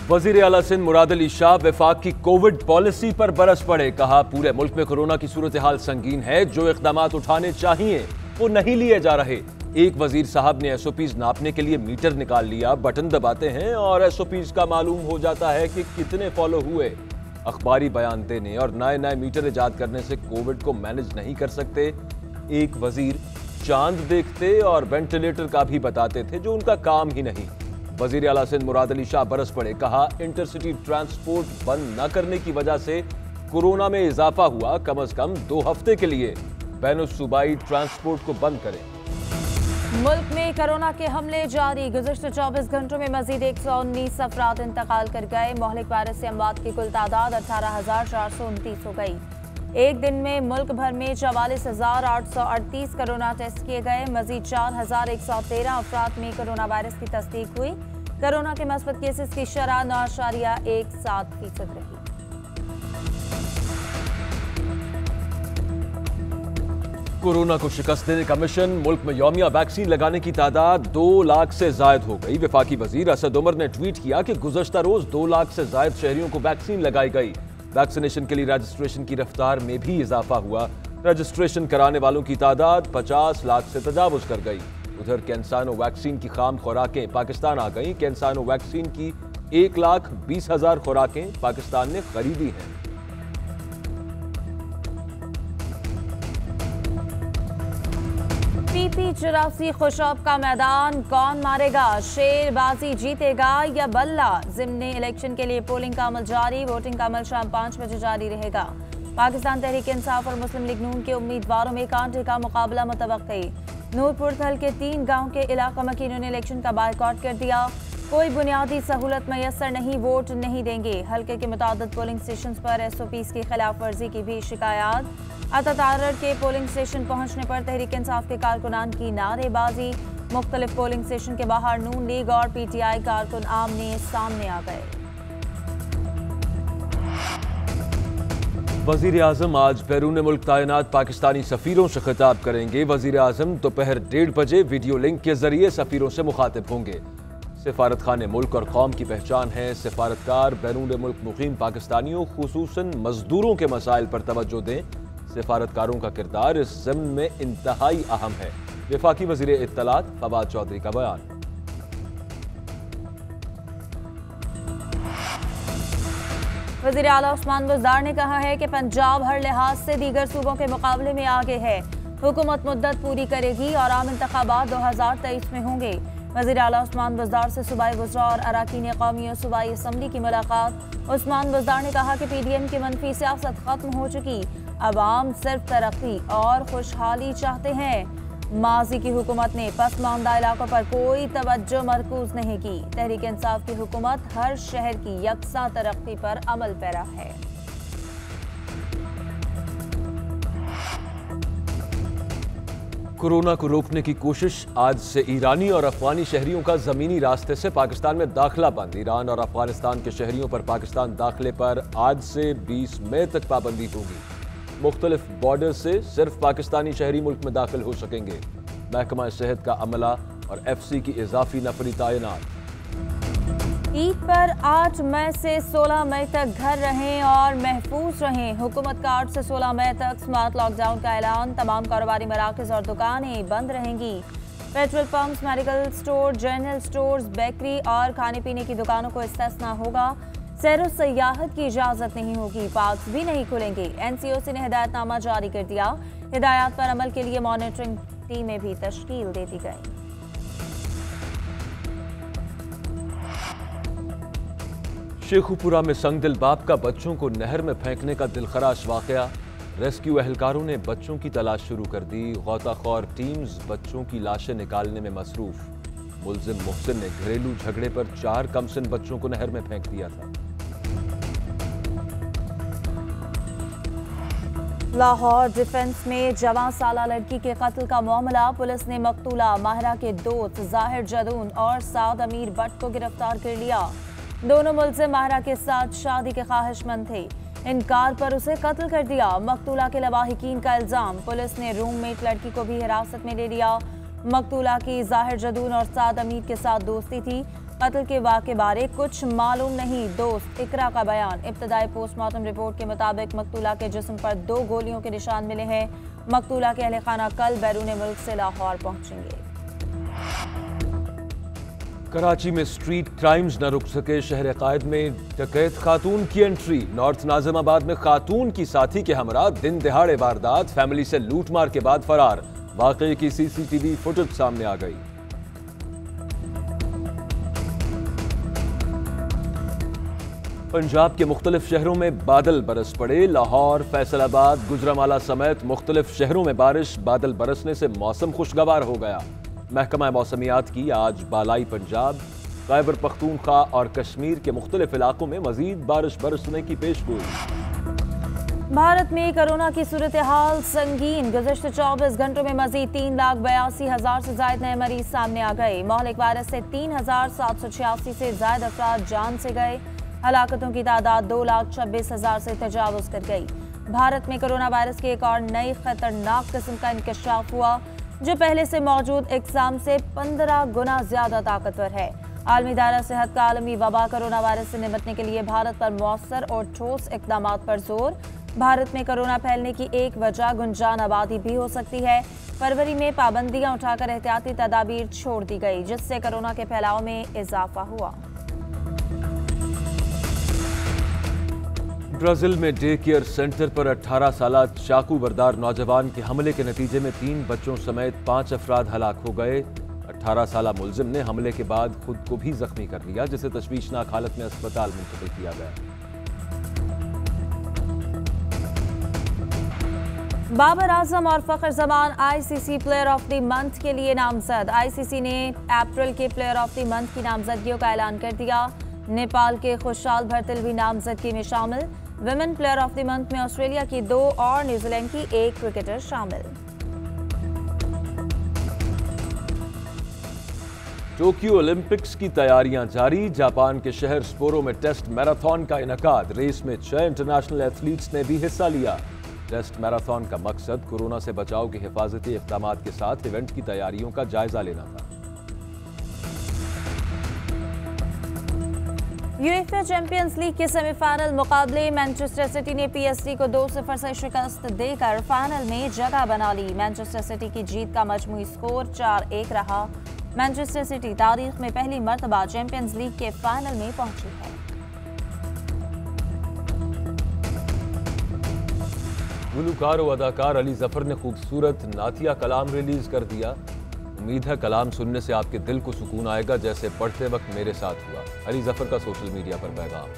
वजीर आला सिंध मुराद अली शाह वफाक की कोविड पॉलिसी पर बरस पड़े। कहा, पूरे मुल्क में कोरोना की सूरत हाल संगीन है, जो इकदाम उठाने चाहिए वो नहीं लिए जा रहे। एक वजीर साहब ने एसओपीज नापने के लिए मीटर निकाल लिया, बटन दबाते हैं और एसओपीज का मालूम हो जाता है कि कितने फॉलो हुए। अखबारी बयान देने और नए नए मीटर इजाद करने से कोविड को मैनेज नहीं कर सकते। एक वजीर चांद देखते और वेंटिलेटर का भी बताते थे, जो उनका काम ही नहीं। वजीर आला सिंध मुराद अली शाह बरस पड़े। कहा, इंटरसिटी ट्रांसपोर्ट बंद न करने की वजह से कोरोना में इजाफा हुआ। कम से कम 2 हफ्ते के लिए बैनुल सूबाई ट्रांसपोर्ट को बंद करें। मुल्क में कोरोना के हमले जारी। गुज़श्ता 24 घंटों में मजीद 119 अफराद इंतकाल कर गए। मोहलिक वायरस से अमवात की कुल तादाद 18,429 हो गई। एक दिन में मुल्क भर में 44,838 कोरोना टेस्ट किए गए। मजीद 4,113 अफराद में कोरोना वायरस की तस्दीक हुई। कोरोना के मस्बत केसेस की शरह 9.17% रही। कोरोना को शिकस्त देने का मिशन। मुल्क में यौमिया वैक्सीन लगाने की तादाद 2 लाख से जायद हो गई। वफाकी वजीर असद उमर ने ट्वीट किया कि गुज़श्ता रोज 2 लाख से जायद शहरियों को वैक्सीन लगाई गई। वैक्सीनेशन के लिए रजिस्ट्रेशन की रफ्तार में भी इजाफा हुआ। रजिस्ट्रेशन कराने वालों की तादाद 50 लाख से तजावुज कर गई। उधर कैंसानो वैक्सीन की खाम खुराकें पाकिस्तान आ गई। कैंसानो वैक्सीन की 1,20,000 खुराकें पाकिस्तान ने खरीदी हैं। PP-84 खुशाब का मैदान कौन मारेगा? शेरबाजी जीतेगा या बल्ला? ज़िम्नी इलेक्शन के लिए पोलिंग का अमल जारी। वोटिंग का अमल शाम 5 बजे जारी रहेगा। पाकिस्तान तहरीक इंसाफ और मुस्लिम लीग नून के उम्मीदवारों में कांटे का मुकाबला मुतवक्की। नूरपुर थल के 3 गांव के इलाका मकीनों ने इलेक्शन का बायकॉट कर दिया। कोई बुनियादी सहूलत मैसर नहीं, वोट नहीं देंगे। हल्के के मुतादिद पोलिंग स्टेशन पर SOPs की खिलाफ वर्जी की भी शिकायत। अतातारर के पोलिंग स्टेशन पहुंचने पर तहरीक इंसाफ के कारकुनान की नारेबाजी। मुख्तलिफ पोलिंग स्टेशन के बाहर नून लीग और PTI कारकुन आमने सामने आ गए। वजीर आजम आज बैरून मुल्क तैनात पाकिस्तानी सफीरों से खिताब करेंगे। वजीर आजम दोपहर 1:30 बजे वीडियो लिंक के जरिए सफीरों से मुखातिब होंगे। सिफारत खाने मुल्क और कौम की पहचान है। सिफारतकार बैरून मुल्क मुकीम पाकिस्तानियों खुसूसन मजदूरों के मसाइल पर तवज्जो दें। सिफारतकारों का किरदार इस ज़िम्न में इंतहाई अहम है। वफाकी वजीर इत्तलात फवाद चौधरी का बयान। वज़ीर आला उस्मान बुज़दार ने कहा है कि पंजाब हर लिहाज से दीगर सूबों के मुकाबले में आगे है। हुकूमत मुद्दत पूरी करेगी और आम इंतखाबात 2023 में होंगे। वज़ीर आला उस्मान बुज़दार से सूबाई वज़रा और अराकीन कौमी और सूबाई असम्बली की मुलाकात। उस्मान बुज़दार ने कहा कि PDM की मनफी सियासत खत्म हो चुकी। अवाम सिर्फ तरक्की और खुशहाली चाहते हैं। माजी की हुकूमत ने पसमानदा इलाकों पर कोई तवज्जो मरकूज नहीं की। तहरीक इंसाफ की हुकूमत हर शहर की यकसा तरक्की पर अमल पैरा है। कोरोना को रोकने की कोशिश। आज से ईरानी और अफगानी शहरियों का जमीनी रास्ते से पाकिस्तान में दाखिला बंद। ईरान और अफगानिस्तान के शहरियों पर पाकिस्तान दाखिले पर आज से 20 मई तक पाबंदी होगी। मुख्तलिफ बॉर्डर से सिर्फ पाकिस्तानी शहरी मुल्क में दाखिल हो सकेंगे। महकमा सेहत का अमला और FC की इजाफी नफरी तैनात। ईद पर 8 मई से 16 मई तक घर रहें और महफूज रहें। हुकूमत का 8 से 16 मई तक स्मार्ट लॉकडाउन का ऐलान। तमाम कारोबारी मराकज़ और दुकानें बंद रहेंगी। Petrol pumps, medical store, general stores, bakery और खाने पीने की दुकानों को इस्तेस्ना होगा। सैर और सयाहत की इजाज़त नहीं होगी। पार्क्स भी नहीं खुलेंगे। NCOC ने हिदायतनामा जारी कर दिया। हिदायत पर अमल के लिए मॉनिटरिंग टीमें भी तश्कील दे दी गई। शेखुपुरा में संगदिल बाप का बच्चों को नहर में फेंकने का दिलखराश वाकया। रेस्क्यू अहलकारों ने बच्चों की तलाश शुरू कर दी। गौताखोर टीम्स बच्चों की लाशें निकालने में मसरूफ। मुलजिम मोहसिन ने घरेलू झगड़े पर 4 कमसिन बच्चों को नहर में फेंक दिया था। लाहौर डिफेंस में जवां साला लड़की के कत्ल का मामला। पुलिस ने मकतूला माहिरा के दोस्त जाहिर जदून और साद अमीर भट्ट को गिरफ्तार कर लिया। दोनों मुलजिम माहिरा के साथ शादी के ख्वाहिशमंद थे। इनकार पर उसे कत्ल कर दिया। मकतूला के लवाहिकीन का इल्जाम। पुलिस ने रूममेट लड़की को भी हिरासत में ले लिया। मकतूला की जाहिर जदून और साद अमीर के साथ दोस्ती थी। कत्ल के वाक़े बारे कुछ मालूम नहीं, दोस्त इकरा का बयान। इब्तदाई पोस्टमार्टम रिपोर्ट के मुताबिक मकतूला के जिस्म पर 2 गोलियों के निशान मिले हैं। मकतूला के अहले खाना कल बैरून मुल्क से लाहौर पहुंचेंगे। कराची में स्ट्रीट क्राइम्स न रुक सके, शहर कायद में डकैत खातून की एंट्री। नॉर्थ नाजिमाबाद में खातून की साथी के हमरा दिन दिहाड़े वारदात, फैमिली से लूटमार के बाद फरार। वाकये की सीसीटीवी फुटेज सामने आ गई। पंजाब के मुख्तलिफ शहरों में बादल बरस पड़े। लाहौर, फैसलाबाद, गुजरांवाला समेत मुख्तलिफ शहरों में बारिश, बादल बरसने से मौसम खुशगवार हो गया। महकमा मौसमियात की आज बालाई पंजाब, खैबर पख्तूनख्वा और कश्मीर के मुख्तलिफ इलाकों में मजीद बारिश बरसने की पेशगोई। भारत में कोरोना की सूरत हाल संगीन। गुज़श्ता 24 घंटों में मजीद 3,82,000 से ज्यादा नए मरीज सामने आ गए। मोहलिक वायरस से 3,786 से ज्यादा अफराद जान से गए। हलाकतों की तादाद 2,26,000 से तजावुज कर गई। भारत में कोरोना वायरस की एक और नई खतरनाक किस्म का इंकशाफ हुआ, जो पहले से मौजूद इकसाम से 15 गुना ज्यादा ताकतवर है। आलमी दायरा सेहत का आलमी वबा कोरोना वायरस से निपटने के लिए भारत पर मौसर और ठोस इकदाम पर जोर। भारत में कोरोना फैलने की एक वजह गुंजान आबादी भी हो सकती है। फरवरी में पाबंदियां उठाकर एहतियाती तदाबीर छोड़ दी गई, जिससे कोरोना के फैलाव में इजाफा हुआ। ब्राजील में डे केयर सेंटर पर 18 साला चाकू बरदार नौजवान के हमले के नतीजे में 3 बच्चों समेत 5 अफराद हलाक हो गए। 18 साला मुलजिम ने हमले के बाद खुद को भी जख्मी कर लिया, जिसे तशवीशनाक हालत में अस्पताल मुंतकिल किया गया। बाबर आजम और Fakhar Zaman ICC player of the month के लिए नामजद। आईसीसी ने अप्रैल के प्लेयर ऑफ द मंथ की नामजदगियों का ऐलान कर दिया। नेपाल के खुशहाल भरतिल भी नामजदगी में शामिल। Women player of the month में ऑस्ट्रेलिया की 2 और न्यूजीलैंड की 1 क्रिकेटर शामिल। टोक्यो ओलंपिक्स की तैयारियां जारी। जापान के शहर सपोरो में टेस्ट मैराथन का इनकाद। रेस में 6 इंटरनेशनल एथलीट्स ने भी हिस्सा लिया। टेस्ट मैराथन का मकसद कोरोना से बचाव के हिफाजती इक़दाम के साथ इवेंट की तैयारियों का जायजा लेना था। यूएफए चैंपियंस लीग के सेमीफाइनल मुकाबले मैनचेस्टर सिटी ने पीएसजी को 2-0 से शिकस्त देकर फाइनल में जगह बना ली। मैनचेस्टर सिटी की जीत का मजमूई स्कोर 4-1 रहा। मैनचेस्टर सिटी तारीख में पहली मर्तबा चैंपियंस लीग के फाइनल में पहुंची है। गुलकार और अदाकार अली जफर ने खूबसूरत नातिया कलाम रिलीज कर दिया। उम्मीद है कलाम सुनने से आपके दिल को सुकून आएगा, जैसे पढ़ते वक्त मेरे साथ हुआ। अली जफर का सोशल मीडिया पर पैगाम।